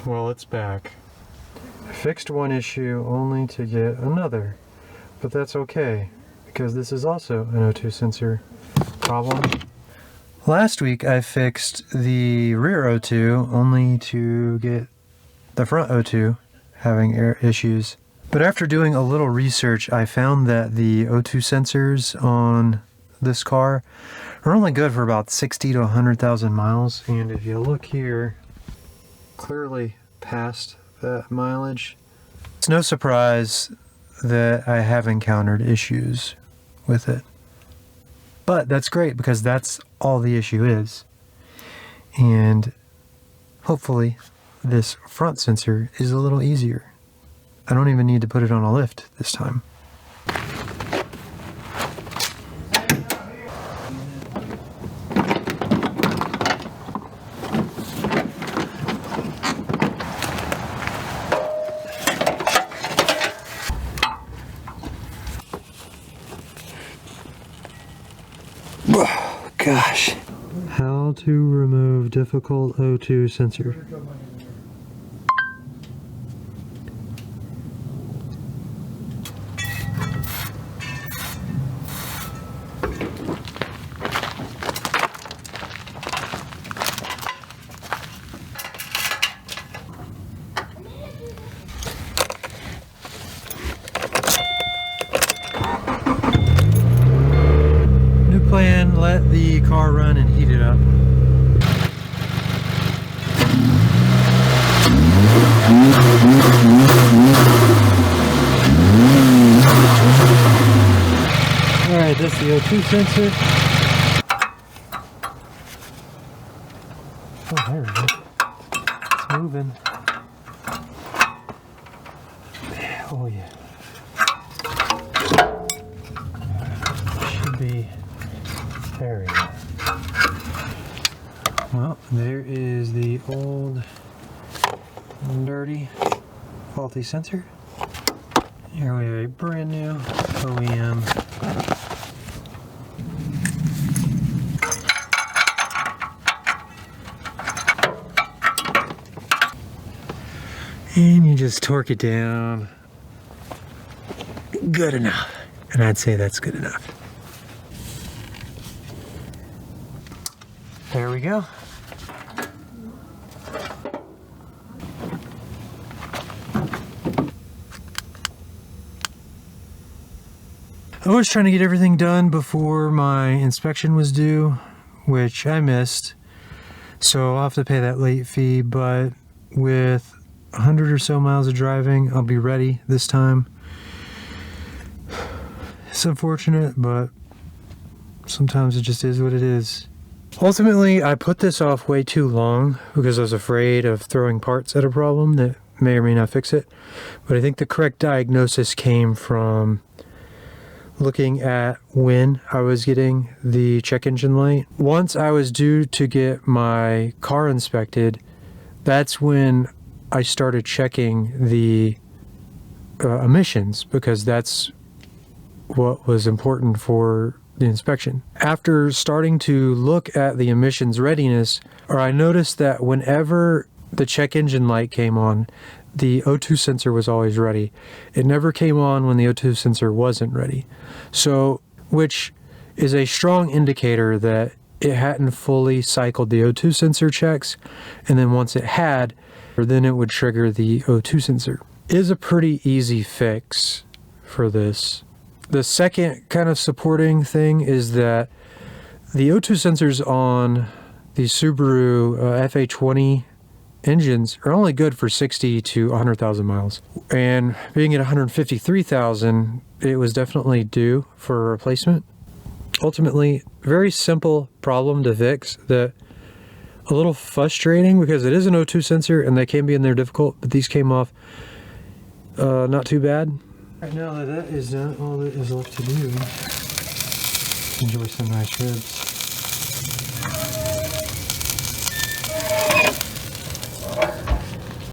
Well, it's back. I fixed one issue only to get another, but that's okay because this is also an O2 sensor problem. Last week I fixed the rear O2 only to get the front O2 having air issues. But after doing a little research, I found that the O2 sensors on this car are only good for about 60 to 100,000 miles. And if you look here, clearly past that mileage. It's no surprise that I have encountered issues with it. But that's great because that's all the issue is. And hopefully this front sensor is a little easier. I don't even need to put it on a lift this time. Oh, gosh. How to remove difficult O2 sensor. Plan, let the car run and heat it up. Alright, that's the O2 sensor. Oh, there we go. It's moving. Oh yeah. Should be. There we go. Well, there is the old, dirty, faulty sensor. Here we have a brand new OEM. And you just torque it down. Good enough. And I'd say that's good enough. There we go. I was trying to get everything done before my inspection was due, which I missed. So I'll have to pay that late fee, but with 100 or so miles of driving, I'll be ready this time. It's unfortunate, but sometimes it just is what it is. Ultimately, I put this off way too long because I was afraid of throwing parts at a problem that may or may not fix it. But I think the correct diagnosis came from looking at when I was getting the check engine light. Once I was due to get my car inspected, that's when I started checking the emissions, because that's what was important for the inspection. After starting to look at the emissions readiness, I noticed that whenever the check engine light came on, the O2 sensor was always ready. It never came on when the O2 sensor wasn't ready. So, which is a strong indicator that it hadn't fully cycled the O2 sensor checks, and then once it had, then it would trigger the O2 sensor. It is a pretty easy fix for this. The second kind of supporting thing is that the O2 sensors on the Subaru FA20 engines are only good for 60 to 100,000 miles. And being at 153,000, it was definitely due for a replacement. Ultimately, very simple problem to fix, that a little frustrating because it is an O2 sensor and they can be in there difficult, but these came off not too bad. Right now that is done, all that is left to do, enjoy some nice ribs.